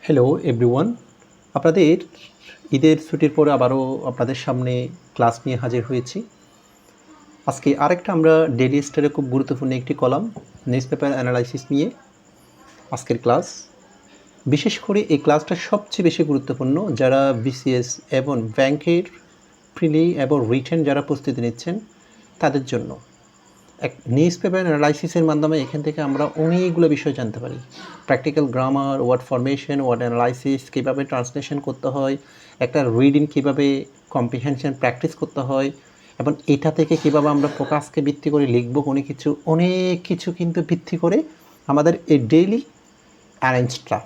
Hello everyone, আপনাদের ঈদের ছুটির পরে আবারও আপনাদের সামনে ক্লাস নিয়ে হাজির হয়েছি। আজকে আরেকটা আমরা ডেইলি স্টারে খুব গুরুত্বপূর্ণ একটি কলাম নিউজ পেপার অ্যানালাইসিস নিয়ে আজকের ক্লাস। বিশেষ করে এই ক্লাসটা সবচেয়ে বেশি গুরুত্বপূর্ণ যারা বিসিএস এবং ব্যাংকের প্রিলি এবং রিটেন যারা প্রস্তুতি নিচ্ছেন তাদের জন্য। এক নিউজ পেপার অ্যানালাইসিসের মাধ্যমে এখান থেকে আমরা অনেকগুলো বিষয় জানতে পারি। Practical grammar, word formation, word analysis, কীভাবে ট্রান্সলেশন করতে হয়, একটা রিডিং কীভাবে কম্প্রিহেনশন প্র্যাকটিস করতে হয়, এবং এটা থেকে কীভাবে আমরা ফোকাসকে ভিত্তি করে লিখবো অনেক কিছু কিন্তু ভিত্তি করে আমাদের এই ডেইলি অ্যারেঞ্জটা।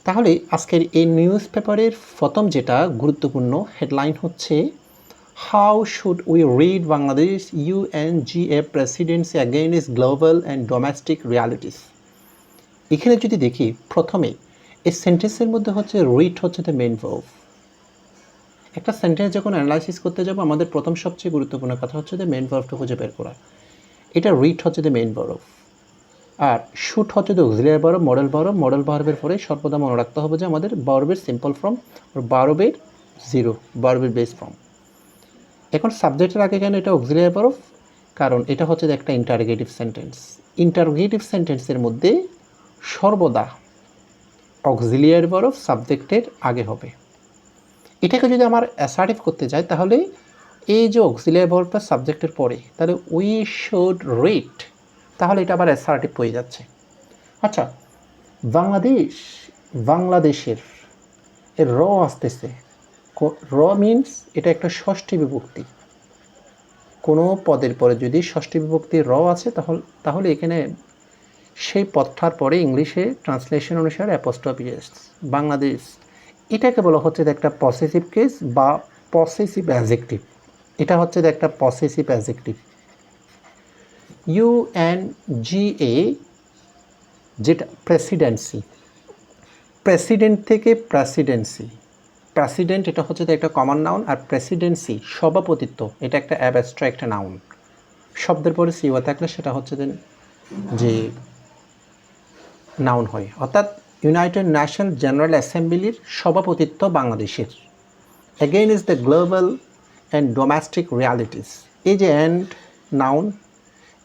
তাহলে আজকের এই নিউজ পেপারের প্রথম যেটা গুরুত্বপূর্ণ হেডলাইন হচ্ছে How should we read Bangladesh UNGA presidency against global and domestic realities? এখানে যদি দেখি প্রথমে এই সেন্টেন্সের মধ্যে হচ্ছে রিড হচ্ছে দ্য মেইন ভার্ব। একটা সেন্টেন্স যখন অ্যানালাইসিস করতে যাব আমাদের প্রথম সবচেয়ে গুরুত্বপূর্ণ কথা হচ্ছে দ্য মেইন ভার্বটা খুঁজে বের করা। এটা রিড হচ্ছে দ্য মেইন ভার্ব, আর শুট হচ্ছে দ্য অক্সিলিয়ারি ভার্ব, মডেল ভার্বের পরে সর্বদা মনে রাখতে হবে যে আমাদের ভার্বের সিম্পল ফর্ম আর ভার্বের জিরো, ভার্বের বেস ফর্ম। এখন সাবজেক্টের আগে কেন এটা অক্সিলিয়ারি ভার্ব? কারণ এটা হচ্ছে একটা ইন্টারোগেটিভ সেন্টেন্স। ইন্টারোগেটিভ সেন্টেন্সের মধ্যে সর্বদা অক্সিলিয়ারি ভার্ব সাবজেক্টের আগে হবে। এটাকে যদি আমার অ্যাসার্টিভ করতে যাই তাহলে এই যে অক্সিলিয়ারি ভার্বটা সাবজেক্টের পরে, তাহলে উই শুড রিড, তাহলে এটা আবার অ্যাসার্টিভ হয়ে যাচ্ছে। আচ্ছা, বাংলাদেশের এর র আসতেছে। র মিনস এটা একটা ষষ্ঠী বিভক্তি। কোনো পদের পরে যদি ষষ্ঠী বিভক্তি র আছে তাহলে এখানে সেই পদটার পরে ইংলিশে ট্রান্সলেশন অনুসারে অ্যাপোস্ট্রফি এস, বাংলাদেশ। এটাকে বলা হচ্ছে একটা পসেসিভ কেস বা পসেসিভ অ্যাডজেক্টিভ। এটা হচ্ছে একটা পসেসিভ অ্যাডজেক্টিভ। UNGA যেটা প্রেসিডেন্সি, প্রেসিডেন্ট থেকে প্রেসিডেন্সি, প্রেসিডেন্ট এটা হচ্ছে একটা কমন নাউন, আর প্রেসিডেন্সি সভাপতিত্ব এটা একটা অ্যাবস্ট্রাক্ট নাউন। শব্দের পরে সিওয়া থাকলে সেটা হচ্ছে যে নাউন হয়, অর্থাৎ ইউনাইটেড নেশন জেনারেল অ্যাসেম্বলির সভাপতিত্ব বাংলাদেশের। Against the global and domestic realities. এই যে অ্যান্ড নাউন,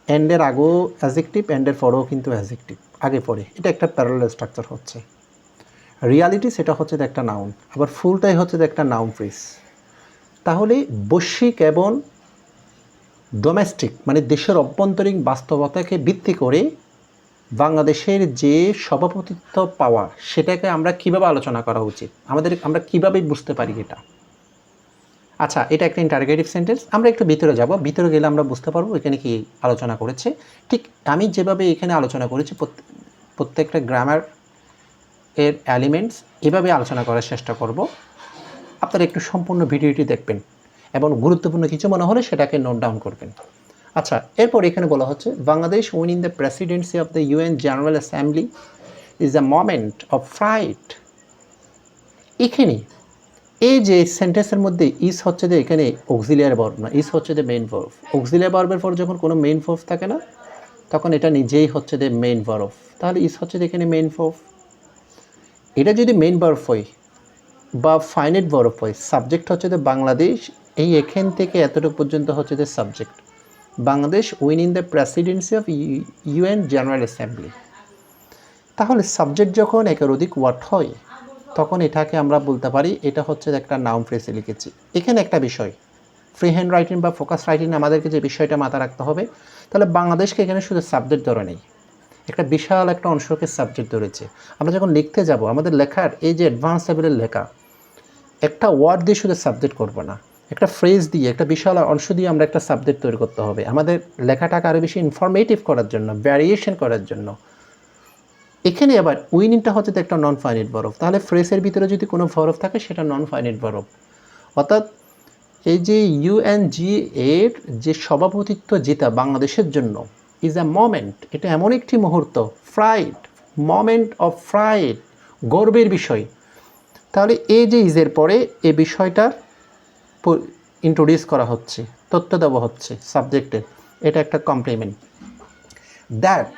অ্যান্ডের আগেও অ্যাডজেক্টিভ, অ্যান্ডের পরেও কিন্তু অ্যাডজেক্টিভ আগে পরে, এটা একটা প্যারালাল স্ট্রাকচার হচ্ছে। রিয়ালিটি সেটা হচ্ছে একটা নাউন, আবার ফুলটাই হচ্ছে একটা নাউন ফ্রেজ। তাহলে বৈশ্বিক এবং ডোমেস্টিক মানে দেশের অভ্যন্তরীণ বাস্তবতাকে ভিত্তি করে বাংলাদেশের যে সভাপতিত্ব পাওয়া সেটাকে আমরা কিভাবে আলোচনা করা উচিত, আমরা কিভাবে বুঝতে পারি এটা। আচ্ছা, এটা একটা ইন্টারোগেটিভ সেন্টেন্স। আমরা একটু ভিতরে যাব, ভিতরে গেলে আমরা বুঝতে পারবো এখানে কি আলোচনা করেছে। ঠিক আমি যেভাবে এখানে আলোচনা করেছি প্রত্যেকটা গ্রামার এর এলিমেন্টস এভাবে আলোচনা করার চেষ্টা করব। আপনারা একটু সম্পূর্ণ ভিডিওটি দেখবেন এবং গুরুত্বপূর্ণ কিছু মনে হলে সেটাকে নোট ডাউন করবেন। আচ্ছা, এরপর এখানে বলা হচ্ছে Bangladesh winning the Presidency of the UN general assembly is a moment of pride. এখানে এই যে সেন্টেন্সের মধ্যে ইস হচ্ছে যে এখানে অক্সিলিয়ারি ভার্ব না, ইস হচ্ছে যে মেইন ভার্ব। অক্সিলিয়ারি ভার্বের পর যখন কোনো মেইন ভার্ব থাকে না তখন এটা নিজেই হচ্ছে যে মেইন ভার্ব। তাহলে ইস হচ্ছে যে এখানে মেইন ভার্ব। এটা যদি মেইন ভার্ব হয় বা ফাইনাইট ভার্ব হয়, সাবজেক্ট হচ্ছে যে বাংলাদেশ, এই এখান থেকে এতটুকু পর্যন্ত হচ্ছে যে subject. Bangladesh winning the Presidency of UN general assembly. তাহলে সাবজেক্ট যখন একের অধিক ওয়ার্ড হয় তখন এটাকে আমরা বলতে পারি এটা হচ্ছে একটা নাউন ফ্রেজে লিখেছি। এখানে একটা বিষয়, ফ্রি হ্যান্ড রাইটিং বা ফোকাস রাইটিং আমাদেরকে যে বিষয়টা মাথায় রাখতে হবে, তাহলে বাংলাদেশকে এখানে শুধু সাবজেক্ট ধরে নেই, একটা বিশাল একটা অংশকে সাবজেক্ট ধরেছে। আমরা যখন লিখতে যাব আমাদের লেখার এই যে অ্যাডভান্স লেভেলের লেখা, একটা ওয়ার্ড দিয়ে শুধু সাবজেক্ট করবো না, একটা ফ্রেজ দিয়ে একটা বিশাল অংশ দিয়ে আমরা একটা সাবজেক্ট তৈরি করতে হবে আমাদের লেখাটাকে আরও বেশি ইনফরমেটিভ করার জন্য, ভ্যারিয়েশন করার জন্য। এখানে আবার উইনিংটা হচ্ছে একটা নন ফাইনাইট ভার্ব। তাহলে ফ্রেজের ভিতরে যদি কোনো ভার্ব থাকে সেটা নন ফাইনাইট ভার্ব। অর্থাৎ এই যে UNGA এর যে সভাপতিত্ব জেতা বাংলাদেশের জন্য ইজ আ মোমেন্ট, এটা এমন একটি মুহূর্ত, প্রাইড, মোমেন্ট অফ প্রাইড, গর্বের বিষয়। তাহলে এই যে ইজের পরে এই বিষয়টার ইন্ট্রোডিউস করা হচ্ছে, তথ্য দেওয়া হচ্ছে সাবজেক্টের, এটা একটা কমপ্লিমেন্ট। দ্যাট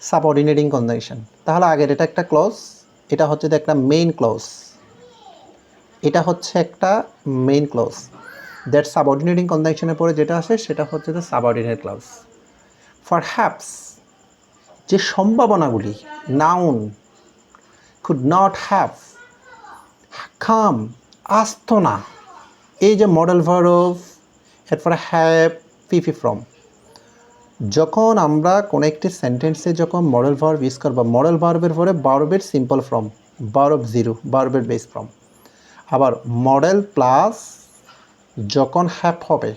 সাবঅর্ডিনেটিং কনজাংশন, তাহলে আগের এটা একটা ক্লজ, এটা হচ্ছে একটা মেইন ক্লজ, এটা হচ্ছে একটা মেইন ক্লজ। দ্যাট সাবঅর্ডিনেটিং কনজাংশনের পরে যেটা আসে সেটা হচ্ছে দ্য সাবঅর্ডিনেট ক্লজ। পারহ্যাপস যে সম্ভাবনাগুলি noun could not have come, আসতো না, এই যে মডেল ভার্ব এরপরে হ্যাভ ফিফি ফ্রম, যখন আমরা কোনো একটি সেন্টেন্সে যখন মডেল ভার্ব ইউজ করবো, মডেল ভার্বের পরে ভার্বের সিম্পল ফর্ম, ভার্ব জিরো, ভার্বের বেস ফর্ম, আবার মডেল প্লাস যখন হ্যাভ হবে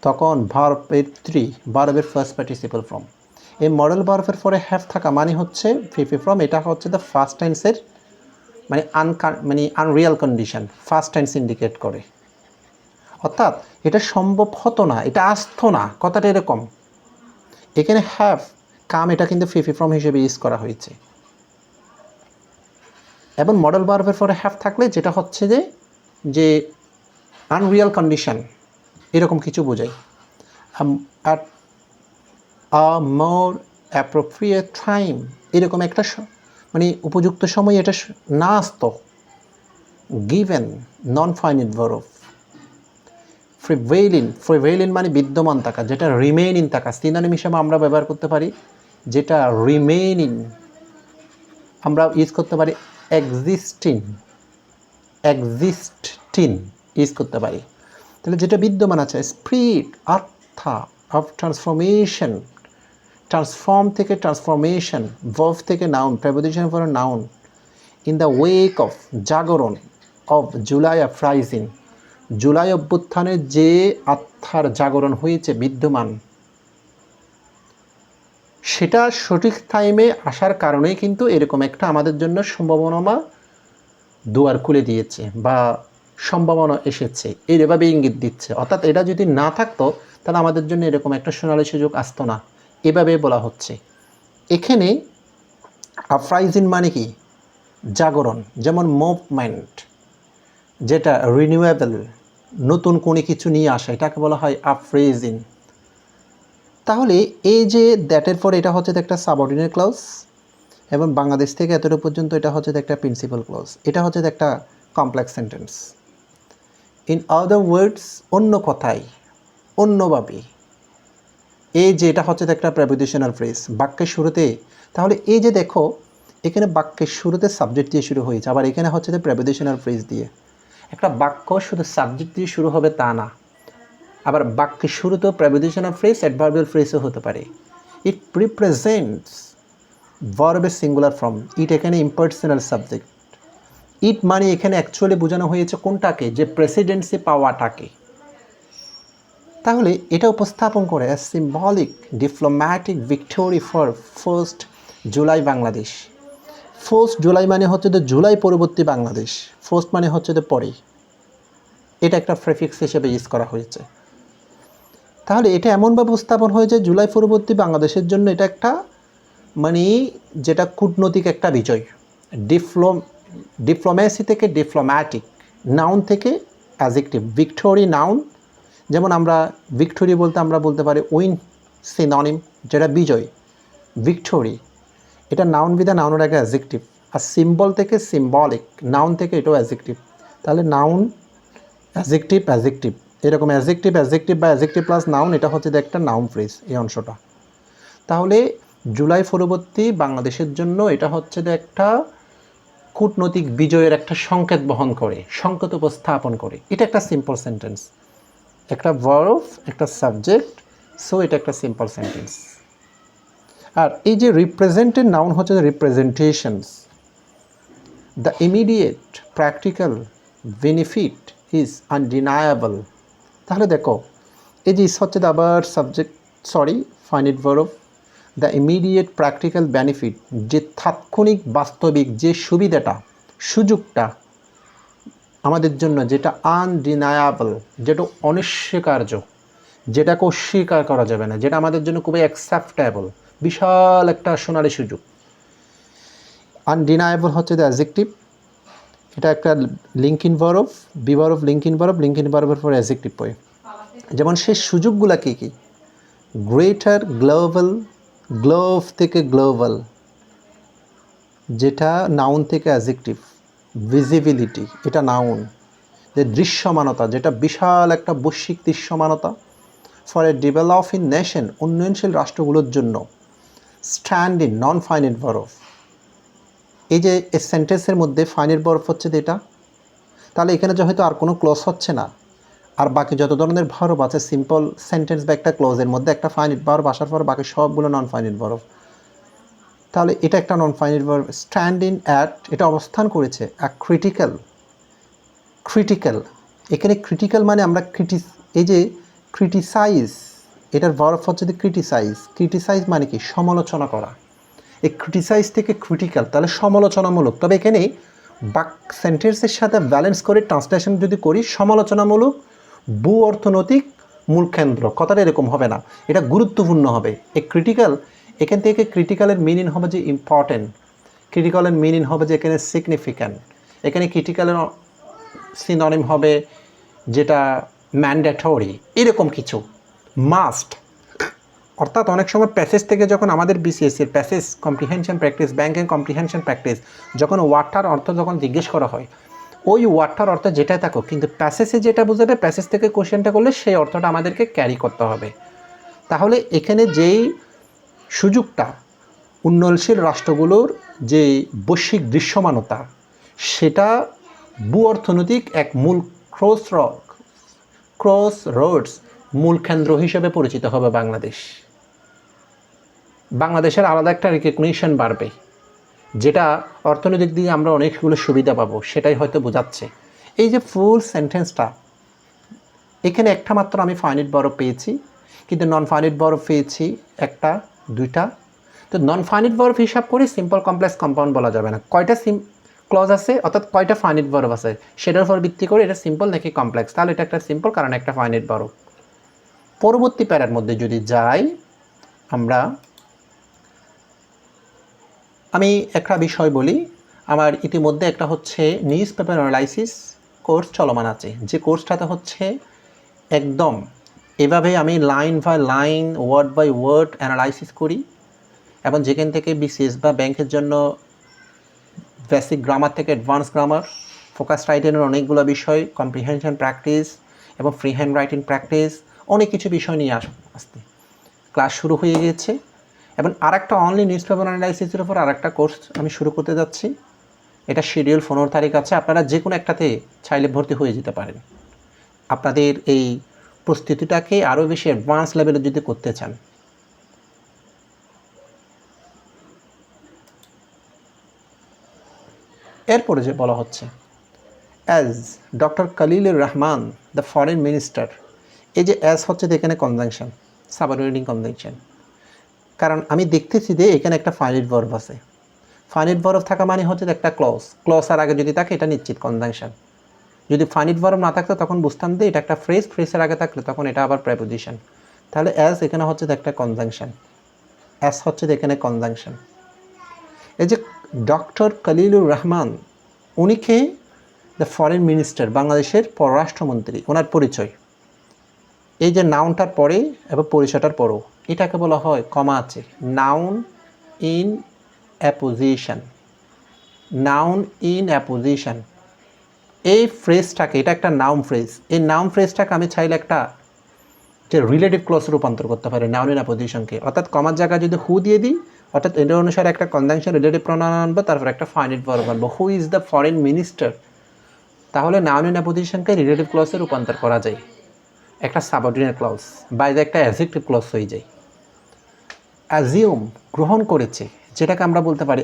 তখন ভার্বের থ্রি, ভার্বের ফার্স্ট পার্টিসিপল ফর্ম। এই মডেল ভার্বের পরে হ্যাভ থাকা মানে হচ্ছে ফিফি ফর্ম, এটা হচ্ছে দ্য ফার্স্ট টেন্সের মানে unreal condition, first tense indicate করে। অর্থাৎ এটা সম্ভব হতো না, এটা আসতো না, কথাটা এরকম। এখানে হ্যাভ কাম এটা কিন্তু ফিফি ফর্ম হিসেবে ইউজ করা হয়েছে, এবং মডেল ভার্বের পরে হ্যাভ থাকলে যেটা হচ্ছে যে আনরিয়াল কন্ডিশন এরকম কিছু বোঝায়। At a more appropriate time, এরকম একটা মানে উপযুক্ত সময় এটা না আসতো। Given non finite verb. Prevailing মানে বিদ্যমান থাকা, যেটা রিমেইনিং থাকা, সিনোনিম হিসেবে আমরা ব্যবহার করতে পারি যেটা রিমেইনিং, আমরা ইউজ করতে পারি এক্সিস্টিং ইউজ করতে পারি। তাহলে যেটা বিদ্যমান আছে, স্পিরিট আত্মা অফ ট্রান্সফরমেশন, ট্রান্সফর্ম থেকে ট্রান্সফরমেশন, ভার্ব থেকে noun, preposition for noun, in the ওয়েক of জাগরণ অফ জুলাই আপরাইজিং, জুলাই অভ্যুত্থানে যে আত্মার জাগরণ হয়েছে বিদ্যমান, সেটা সঠিক টাইমে আসার কারণেই কিন্তু এরকম একটা আমাদের জন্য সম্ভাবনা দুয়ার খুলে দিয়েছে বা সম্ভাবনা এসেছে, এইভাবে ইঙ্গিত দিচ্ছে। অর্থাৎ এটা যদি না থাকতো তাহলে আমাদের জন্য এরকম একটা সোনালী সুযোগ আসতো না, এভাবে বলা হচ্ছে। এখানে আপরাইজিং মানে কি? জাগরণ, যেমন মুভমেন্ট যেটা রিনিউয়েবল, নতুন কোনো কিছু নিয়ে আসা, এটাকে বলা হয় আপরাইজিং। তাহলে এই যে দ্যাটের পর এটা হচ্ছে একটা সাবঅর্ডিনেট ক্লজ, এবং বাংলাদেশ থেকে এতটা পর্যন্ত এটা হচ্ছে একটা প্রিন্সিপাল ক্লজ, এটা হচ্ছে একটা কমপ্লেক্স সেন্টেন্স। ইন আদার ওয়ার্ডস, অন্য কথায়, অন্যভাবে, এই যে এটা হচ্ছে একটা প্রেপোজিশনাল ফ্রেজ বাক্যের শুরুতে। তাহলে এই যে দেখো এখানে বাক্যের শুরুতে সাবজেক্ট দিয়ে শুরু হয়েছে, আবার এখানে হচ্ছে প্রেপোজিশনাল ফ্রেজ দিয়ে। একটা বাক্য শুধু সাবজেক্ট দিয়ে শুরু হবে তা না, আবার বাক্যের শুরুতেও প্রেপোজিশনাল ফ্রেজ, অ্যাডভার্বিয়াল ফ্রেজও হতে পারে। ইট রিপ্রেজেন্টস ভার্বের সিঙ্গুলার ফর্ম, ইট এখানে ইম্পার্সোনাল সাবজেক্ট। ইট মানে এখানে অ্যাকচুয়ালি বোঝানো হয়েছে কোনটাকে? যে প্রেসিডেন্সি পাওয়াটাকে। তাহলে এটা উপস্থাপন করে symbolic diplomatic victory for 1 July Bangladesh. 1 July মানে হচ্ছে জুলাই পরবর্তী বাংলাদেশ, 1 মানে হচ্ছে পরে, এটা একটা প্রেফিক্স হিসেবে ইউজ করা হয়েছে। তাহলে এটা এমনভাবে উপস্থাপন হয়েছে জুলাই পরবর্তী বাংলাদেশের জন্য এটা একটা মানে যেটা কূটনৈতিক একটা বিজয়। ডিপ্লোমেসি থেকে ডিপ্লোম্যাটিক, নাউন থেকে অ্যাডজেক্টিভ, ভিক্টোরি নাউন, যেমন আমরা ভিক্টোরি বলতে আমরা বলতে পারি উইন, সিনোনিম যেটা বিজয়, ভিক্টোরি এটা নাউন বিদা নাউনের আগে অ্যাডজেক্টিভ, আর সিম্বল থেকে সিম্বলিক, নাউন থেকে এটাও অ্যাডজেক্টিভ। তাহলে নাউন অ্যাডজেক্টিভ অ্যাডজেক্টিভ, এরকম অ্যাডজেক্টিভ অ্যাডজেক্টিভ বা অ্যাডজেক্টিভ প্লাস নাউন, এটা হচ্ছে একটা নাউন ফ্রেজ এই অংশটা। তাহলে জুলাই পরবর্তী বাংলাদেশের জন্য এটা হচ্ছে একটা কূটনৈতিক বিজয়ের একটা সংকেত বহন করে, সংকেত উপস্থাপন করে। এটা একটা সিম্পল সেন্টেন্স, একটা ভার্ব, একটা সাবজেক্ট, সো এটা একটা সিম্পল সেন্টেন্স। আর এই যে রিপ্রেজেন্টেড নাউন হচ্ছে representations, the immediate practical benefit is undeniable. তাহলে দেখো এই যে হচ্ছে আবার subject, sorry finite verb, the immediate practical benefit, যে তাৎক্ষণিক বাস্তবিক যে সুবিধাটা, সুযোগটা আমাদের জন্য, যেটা আনডিনায়াবল, যেটা অনস্বীকার্য, যেটাকে অস্বীকার করা যাবে না, যেটা আমাদের জন্য খুবই অ্যাকসেপ্টেবল, বিশাল একটা সোনালী সুযোগ। আনডিনায়েবল হচ্ছে দ্য অ্যাডজেক্টিভ, এটা একটা linking verb, be verb linking verb, linking ভার্বের পর অ্যাডজেক্টিভ পড়ে। যেমন সেই সুযোগগুলো কী কী? গ্রেটার গ্লোবাল, গ্লোভ থেকে গ্লোবাল, যেটা নাউন থেকে অ্যাডজেক্টিভ। ভিজিবিলিটি, এটা নাউন। যে দৃশ্যমানতা, যেটা বিশাল একটা বৈশ্বিক দৃশ্যমানতা। ফর এ ডেভেলপিং নেশন, উন্নয়নশীল রাষ্ট্রগুলোর জন্য। Stand in, non finite verb. এই যে সেন্টেন্সের মধ্যে ফাইনাইট ভার্ব হচ্ছে এটা, তাহলে এখানে যে হয়তো আর কোনো ক্লজ হচ্ছে না, আর বাকি যত ধরনের ভার্ব আছে সিম্পল সেন্টেন্স বা একটা ক্লজের মধ্যে একটা ফাইনাইট ভার্ব আসার পর বাকি সবগুলো নন ফাইনাইট ভার্ব। তাহলে এটা একটা non finite verb. Stand in at, এটা অবস্থান করেছে। ক্রিটিক্যাল, এখানে ক্রিটিক্যাল মানে আমরা এই যে ক্রিটিসাইজ, এটার ভার্ব হচ্ছে যে ক্রিটিসাইজ মানে কি সমালোচনা করা। এই ক্রিটিসাইজ থেকে ক্রিটিক্যাল, তাহলে সমালোচনামূলক। তবে এখানে সেন্টেন্সের সাথে ব্যালেন্স করে ট্রান্সলেশন যদি করি, সমালোচনামূলক ভূ অর্থনৈতিক মূল কেন্দ্র, কথাটা এরকম হবে না, এটা গুরুত্বপূর্ণ হবে। এই ক্রিটিক্যাল, এখান থেকে ক্রিটিক্যালের মিনিং হবে যে ইম্পর্টেন্ট, ক্রিটিক্যালের মিনিং হবে যে এখানে সিগনিফিক্যান্ট। এখানে ক্রিটিক্যালের সিনোনিম হবে যেটা ম্যান্ডেটরি, এরকম কিছু। মাস্ট, অর্থাৎ অনেক সময় প্যাসেজ থেকে যখন আমাদের বিসিএসসির passage comprehension practice, banking comprehension practice, যখন ওয়ার্ডটার অর্থ যখন জিজ্ঞেস করা হয়, ওই ওয়ার্ডটার অর্থ যেটাই থাকুক, কিন্তু প্যাসেজে যেটা বোঝাবে প্যাসেজ থেকে কোশ্চেনটা করলে সেই অর্থটা আমাদেরকে ক্যারি করতে হবে। তাহলে এখানে যেই সুযোগটা উন্নয়নশীল রাষ্ট্রগুলোর যে বৈশ্বিক দৃশ্যমানতা, সেটা ভূ অর্থনৈতিক এক মূল ক্রস রোডস, মূল কেন্দ্র হিসেবে পরিচিত হবে বাংলাদেশ। বাংলাদেশের আলাদা একটা রিকগনিশন বাড়বে, যেটা অর্থনৈতিক দিকে আমরা অনেকগুলো সুবিধা পাবো, সেটাই হয়তো বোঝাচ্ছে। এই যে ফুল সেন্টেন্সটা, এখানে একটা মাত্র আমি ফাইনাইট ভার্ব পেয়েছি, কিন্তু নন ফাইনাইট ভার্ব পেয়েছি একটা, দুইটা। তো নন ফাইনাইট ভার্ব হিসাব করে সিম্পল কমপ্লেক্স কম্পাউন্ড বলা যাবে না। কয়টা ক্লজ আছে, অর্থাৎ কয়টা ফাইনাইট ভার্ব আছে, সেটার উপর ভিত্তি করে এটা সিম্পল নাকি কমপ্লেক্স, তাহলে এটা একটা সিম্পল, কারণ একটা ফাইনাইট ভার্ব। পরবর্তী প্যারার মধ্যে যদি যাই আমরা, আমি একটা বিষয় বলি। আমার ইতিমধ্যে একটা হচ্ছে নিউজ পেপার অ্যানালাইসিস কোর্স চলমান আছে, যে কোর্সটাতে হচ্ছে একদম এভাবে আমি line by line, word by word analysis করি, এবং যেখান থেকে বিসিএস বা ব্যাংকের জন্য বেসিক গ্রামার থেকে অ্যাডভান্স গ্রামার, ফোকাস রাইটিংয়ের অনেকগুলো বিষয়, কম্প্রিহেনশন প্র্যাকটিস এবং ফ্রি হ্যান্ড রাইটিং প্র্যাকটিস, অনেক কিছু বিষয় নিয়ে আসতে ক্লাস শুরু হয়ে গিয়েছে। এবং আরেকটা অনলি নিউজ পেপার অ্যানালাইসিসের উপর আরেকটা কোর্স আমি শুরু করতে যাচ্ছি। এটা শিডিউল 15 তারিখ আছে, আপনারা যে কোনো একটাতে চাইলে ভর্তি হয়ে যেতে পারেন। আপনাদের এই প্রস্তুতিটাকে আরও বেশি অ্যাডভান্স লেভেলে যদি করতে চান। এরপরে যে বলা হচ্ছে, as doctor Khalilur Rahman the foreign minister, এই যে অ্যাজ হচ্ছে এখানে কনজাংশন, সাবঅর্ডিনেটিং কনজাংশন। কারণ আমি দেখতেছি যে এখানে একটা ফাইনাইট ভার্ব আছে, ফাইনাইট ভার্ব থাকা মানে হচ্ছে একটা ক্লজ আর আগে যদি থাকে এটা নিশ্চিত কনজাংশন। যদি ফাইনাইট ভার্ব না থাকতো তখন বুঝতাম যে এটা একটা ফ্রেজের আগে থাকলে তখন এটা আবার প্রেপোজিশন। তাহলে অ্যাজ এখানে হচ্ছে একটা কনজাংশন, অ্যাজ হচ্ছে এখানে কনজাংশন। এই যে ডক্টর খলিলুর রহমান, উনি কে? দ্য ফরেন মিনিস্টার, বাংলাদেশের পররাষ্ট্রমন্ত্রী। ওনার পরিচয় এই যে নাউনটার পরে এবং পরিচয়টার পরেও এটাকে বলা হয় কমা আছে, noun in apposition, noun in apposition. এই ফ্রেজটাকে, এটা একটা নাউন ফ্রেজ, এই নাউন ফ্রেজটাকে আমি চাইলে একটা যে রিলেটিভ ক্লজে রূপান্তর করতে পারি নাউন ইন অ্যাপোজিশনকে, অর্থাৎ কমার জায়গায় যদি হু দিয়ে দিই, অর্থাৎ এর অনুসারে একটা কনজাংশন রিলেটিভ প্রনাউন আনবো, তারপর একটা ফাইনাইট ভার্ব আনবো, who is the foreign minister. তাহলে নাউন ইন অ্যাপোজিশনকে রিলেটিভ ক্লজে রূপান্তর করা যায়, একটা সাবঅর্ডিনেট ক্লজ বাইরে একটা অ্যাডজেক্টিভ ক্লজ হয়ে যায়। অ্যাজিউম, গ্রহণ করেছে, যেটাকে আমরা বলতে পারি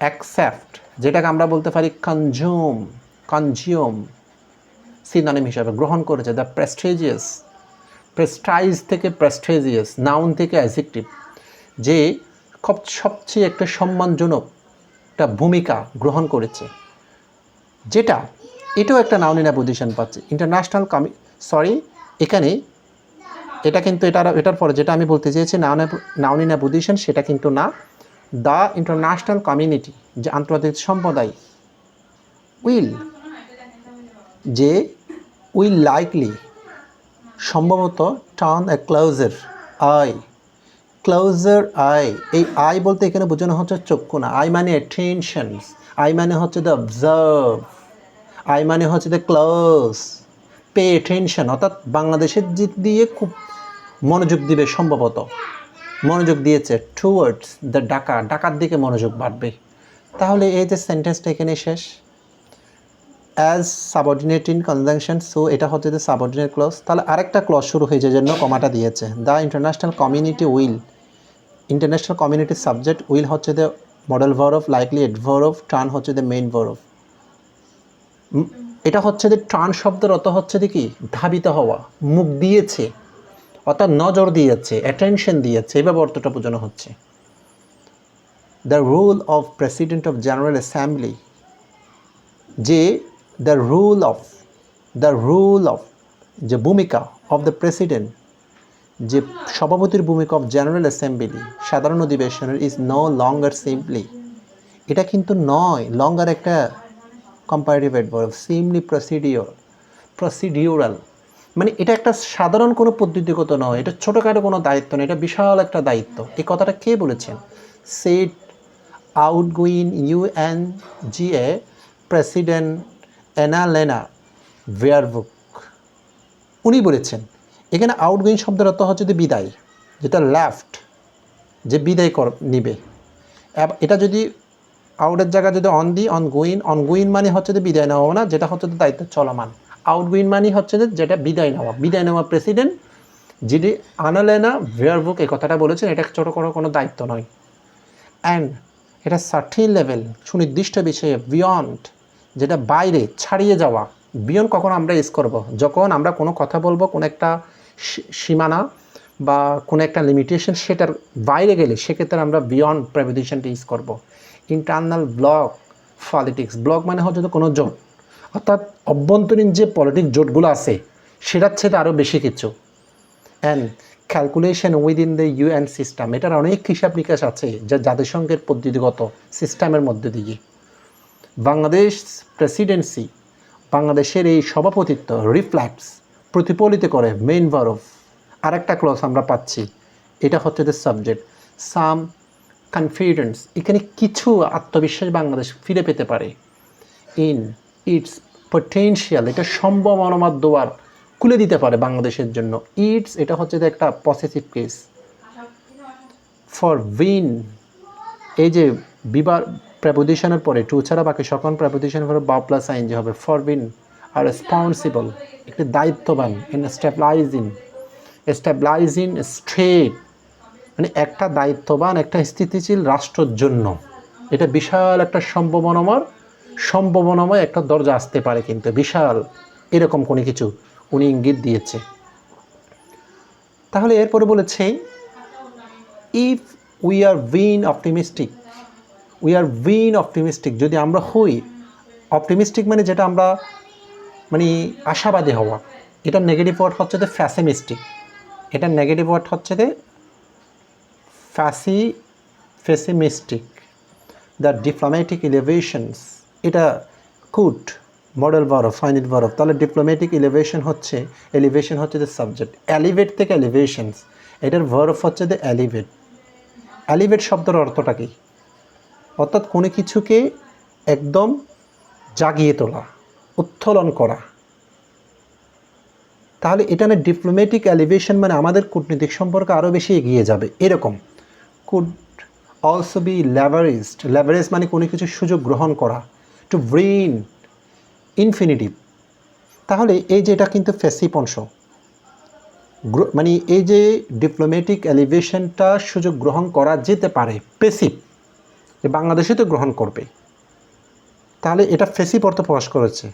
অ্যাকসেপ্ট, যেটাকে আমরা বলতে পারি কনজিউম সিনোনিম হিসাবে গ্রহণ করেছে। দ্য প্রেস্টিজিয়াস, প্রেস্টাইজ থেকে প্রেস্টিজিয়াস, নাউন থেকে অ্যাডজেক্টিভ, যে সবচেয়ে একটা সম্মানজনক একটা ভূমিকা গ্রহণ করেছে, যেটা এটাও একটা নাউন ইন অ্যাপোজিশন পাচ্ছে। ইন্টারন্যাশনাল এখানে এটা কিন্তু এটার পরে যেটা আমি বলতে চেয়েছি নাউন ইন অ্যাপোজিশন, সেটা কিন্তু না। দ্য ইন্টারন্যাশনাল কমিউনিটি, যে আন্তর্জাতিক সম্প্রদায়, উইল লাইকলি, সম্ভবত turn a closer eye closer eye, এই আই বলতে এখানে বোঝানো হচ্ছে চক্ষু না, আই মানে অ্যাটেনশনস, আই মানে হচ্ছে দ্য অবজার্ভ, আই মানে হচ্ছে দ্য ক্লোজ, পে অ্যাটেনশন, অর্থাৎ বাংলাদেশের দিক দিয়ে খুব মনোযোগ দিবে, সম্ভবত মনোযোগ দিয়েছে টুয়ার্ডস দ্য ঢাকা, ঢাকার দিকে মনোযোগ বাড়বে। তাহলে এই যে সেন্টেন্সটা এখানে শেষ। As subordinate in conjunction, so এটা হচ্ছে যে সাবঅর্ডিনেট ক্লজ। তাহলে আরেকটা ক্লজ শুরু হয়েছে, জন্য কমাটা দিয়েছে। The international community will, international কমিউনিটির সাবজেক্ট, উইল হচ্ছে the modal verb, likely adverb, turn হচ্ছে দ্য মেইন ভার্ব। এটা হচ্ছে যে টার্ন শব্দের অর্থ হচ্ছে যে কি, ধাবিত হওয়া, মুখ দিয়েছে, অর্থাৎ নজর দিয়েছে, অ্যাটেনশন দিয়েছে, এভাবে অর্থটা বোঝানো হচ্ছে। The rule of president of general assembly, যে দ্য রুল অফ যে ভূমিকা অফ দ্য প্রেসিডেন্ট, যে সভাপতির ভূমিকা অফ জেনারেল অ্যাসেম্বলি, সাধারণ অধিবেশনের, ইজ নো লঙ্গার সিম্পলি, এটা কিন্তু নয় লঙ্গার একটা কম্পারেটিভ অ্যাডভার্ব, সিমলি প্রসিডিউরাল, মানে এটা একটা সাধারণ কোনো পদ্ধতিগত নয়, এটা ছোটোখাটো কোনো দায়িত্ব নয়, এটা বিশাল একটা দায়িত্ব। এই কথাটা কে বলেছেন? সেট আউটগোয়িং ইউএনজিএ প্রেসিডেন্ট অ্যানালেনা ভেয়ারবুক, উনি বলেছেন। এখানে আউটগোয়িং শব্দের অর্থ হচ্ছে যে বিদায়, যেটা লেফট, যে বিদায় নিবে। এটা যদি আউটের জায়গায় যদি অন দিই, অনগোয়িং মানে হচ্ছে যে বিদায় নেওয়া না, যেটা হচ্ছে যে দায়িত্ব চলমান। আউটগোয়িং মানে হচ্ছে যে যেটা বিদায় নেওয়া প্রেসিডেন্ট যিনি আনালেনা ভেয়ারবুক এই কথাটা বলেছেন, এটা ছোটো কোনো দায়িত্ব নয়। অ্যান্ড এটা সার্টেন লেভেল, সুনির্দিষ্ট বিষয়ে, বিয়ন্ড যেটা বাইরে, ছাড়িয়ে যাওয়া। বিয়ন্ড কখন আমরা ইউজ করব? যখন আমরা কোনো কথা বলবো, কোনো একটা সীমানা বা কোনো একটা লিমিটেশন, সেটার বাইরে গেলে সেক্ষেত্রে আমরা বিয়ন্ড প্রেপোজিশনটা ইউজ করব। ইন্টারনাল ব্লক পলিটিক্স, ব্লক মানে হচ্ছে কোনো জোট, অর্থাৎ অভ্যন্তরীণ যে পলিটিক্স জোটগুলো আছে সেটার চেয়ে আরও বেশি কিছু। And calculation within the UN system, এটার অনেক হিসাব নিকাশ আছে যা জাতিসংঘের পদ্ধতিগত সিস্টেমের মধ্যে দিয়ে। বাংলাদেশ প্রেসিডেন্সি, বাংলাদেশের এই সভাপতিত্ব, রিফ্লেক্টস প্রতিফলিত করে মেইন ভার্ব। আরেকটা ক্লজ আমরা পাচ্ছি, এটা হচ্ছে দ্য সাবজেক্ট। সাম কনফিডেন্স, এখানে কিছু আত্মবিশ্বাস বাংলাদেশ ফিরে পেতে পারে। ইন ইটস পটেনশিয়াল, এটা সম্ভাবনার দুয়ার খুলে দিতে পারে বাংলাদেশের জন্য। ইটস, এটা হচ্ছে যে একটা পসেসিভ কেস। ফর উইন, এই যে বিবার প্রেপোজিশনের পরে টু ছাড়া বাকি সকল প্রেপোজিশনের পরে বা প্লাস আইএনজি হবে। ফর উইন আর রেসপন্সিবল, একটি দায়িত্ববান। ইন স্টেবিলাইজিং স্টেট, মানে একটা দায়িত্ববান, একটা স্থিতিশীল রাষ্ট্রের জন্য এটা বিশাল একটা সম্ভাবনাময় একটা দরজা আসতে পারে, কিন্তু বিশাল এরকম কোনো কিছু উনি ইঙ্গিত দিয়েছে। তাহলে এরপরে বলেছে, if we are been optimistic, যদি আমরা হই অপটিমিস্টিক, মানে যেটা আমরা মানে আশাবাদী হওয়া, এটার নেগেটিভ ওয়ার্ড হচ্ছে যে ফ্যাসিমিস্টিক, এটার নেগেটিভ ওয়ার্ড হচ্ছে যে ফ্যাসিমিস্টিক। দ্য ডিপ্লোম্যাটিক এলিভেশনস, এটা could modal verb, finite verb. তাহলে ডিপ্লোম্যাটিক এলিভেশন হচ্ছে দ্য সাবজেক্ট। এলিভেট থেকে এলিভেশনস, এটার ভার্ব হচ্ছে দ্য এলিভেট। এলিভেট শব্দের অর্থটা কি? অর্থাৎ কোনো কিছুকে একদম জাগিয়ে তোলা, উত্তোলন করা। তাহলে এটা না ডিপ্লোম্যাটিক এলিভেশন মানে আমাদের কূটনৈতিক সম্পর্ক আরও বেশি এগিয়ে যাবে এরকম। কুড অলসো বি লেভারেজড, লেভারেজ মানে কোনো কিছু সুযোগ গ্রহণ করা। টু ব্রিং ইনফিনিটিভ, তাহলে এই যে এটা কিন্তু প্যাসিভ অংশ, মানে এই যে ডিপ্লোম্যাটিক এলিভেশনটা সুযোগ গ্রহণ করা যেতে পারে, প্যাসিভ, যে বাংলাদেশে তো গ্রহণ করবে, তাহলে এটা প্যাসিভ অর্থ প্রকাশ করেছে।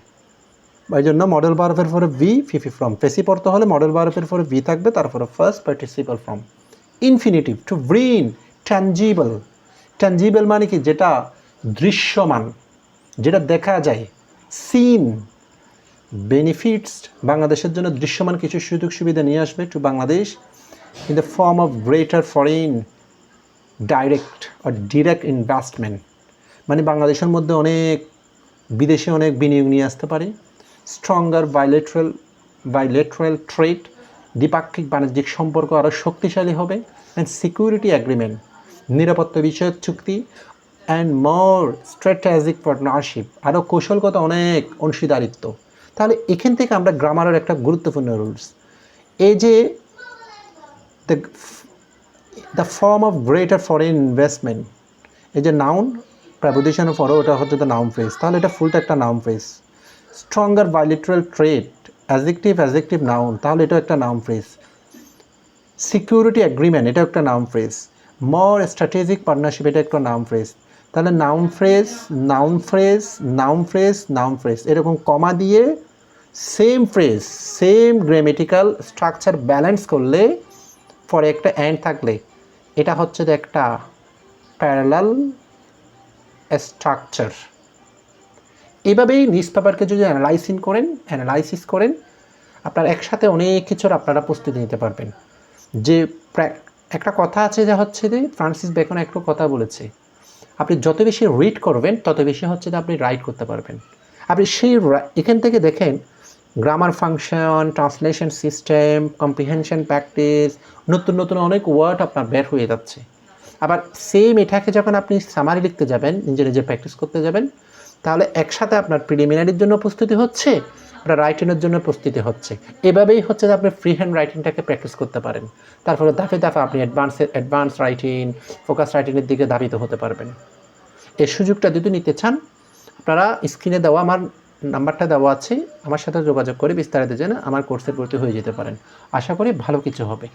এই জন্য মডেল ভার্বের পরে ভি, ফিফি ফর্ম। প্যাসিভ অর্থ হলে মডেল ভার্বের পরে ভি থাকবে, তারপরে first participle form. Infinitive, to bring tangible মানে কি? যেটা দৃশ্যমান, যেটা দেখা যায়, সিন। বেনিফিটস, বাংলাদেশের জন্য দৃশ্যমান কিছু সুযোগ সুবিধা নিয়ে আসবে to Bangladesh in the form of greater foreign direct investment, মানে বাংলাদেশের মধ্যে বিদেশে অনেক বিনিয়োগ নিয়ে আসতে পারে। স্ট্রঙ্গার বাইলেটারাল ট্রেড, দ্বিপাক্ষিক বাণিজ্যিক সম্পর্ক আরও শক্তিশালী হবে। অ্যান্ড সিকিউরিটি অ্যাগ্রিমেন্ট, নিরাপত্তা বিষয়ক চুক্তি, অ্যান্ড মোর স্ট্র্যাটেজিক পার্টনারশিপ, আরও কৌশলগত অনেক অংশীদারিত্ব। তাহলে এখান থেকে আমরা গ্রামারের একটা গুরুত্বপূর্ণ রুলস, এই যে the form of greater foreign investment, এই যে নাউন প্রেপোজিশনের পরে ওটা হচ্ছে দ্য নাউন ফ্রেজ, তাহলে এটা ফুলটা একটা noun phrase. Stronger bilateral trade, adjective noun, তাহলে এটা একটা নাউন ফ্রেজ। সিকিউরিটি অ্যাগ্রিমেন্ট, এটা একটা নাউন ফ্রেজ। মোর স্ট্র্যাটেজিক পার্টনারশিপ, এটা একটা নাউন ফ্রেজ। তাহলে noun phrase, noun phrase, noun phrase, noun phrase, এরকম কমা দিয়ে same phrase, same grammatical structure balance করলে পরে একটা অ্যান্ড থাকলে এটা হচ্ছে যে একটা প্যারালাল স্ট্রাকচার। এভাবেই নিউজ পেপারকে যদি অ্যানালাইসিস করেন আপনার একসাথে অনেক কিছুর আপনারা প্রস্তুতি নিতে পারবেন। যে একটা কথা আছে যা হচ্ছে যে ফ্রান্সিস বেকন একটা কথা বলেছে, আপনি যত বেশি রিড করবেন তত বেশি হচ্ছে যে আপনি রাইট করতে পারবেন। আপনি সেই এখান থেকে দেখেন grammar function, translation system, comprehension practice, নতুন নতুন অনেক ওয়ার্ড আপনার বের হয়ে যাচ্ছে। আবার সেম এটাকে যখন আপনি সামারি লিখতে যাবেন, নিজে প্র্যাকটিস করতে যাবেন, তাহলে একসাথে আপনার প্রিলিমিনারির জন্য প্রস্তুতি হচ্ছে, আপনার রাইটিংয়ের জন্য প্রস্তুতি হচ্ছে। এভাবেই হচ্ছে যে আপনি ফ্রি হ্যান্ড রাইটিংটাকে প্র্যাকটিস করতে পারেন। তারপরে ধাপে ধাপে আপনি অ্যাডভান্স রাইটিং, ফোকাস রাইটিংয়ের দিকে ধাবিত হতে পারবেন। এই সুযোগটা যদি নিতে চান আপনারা স্ক্রিনে দেওয়া আমার নাম্বারটা দেওয়া আছে, আমার সাথে যোগাযোগ করে বিস্তারিত জেনে আমার কোর্সে ভর্তি হয়ে যেতে পারেন। আশা করি ভালো কিছু হবে।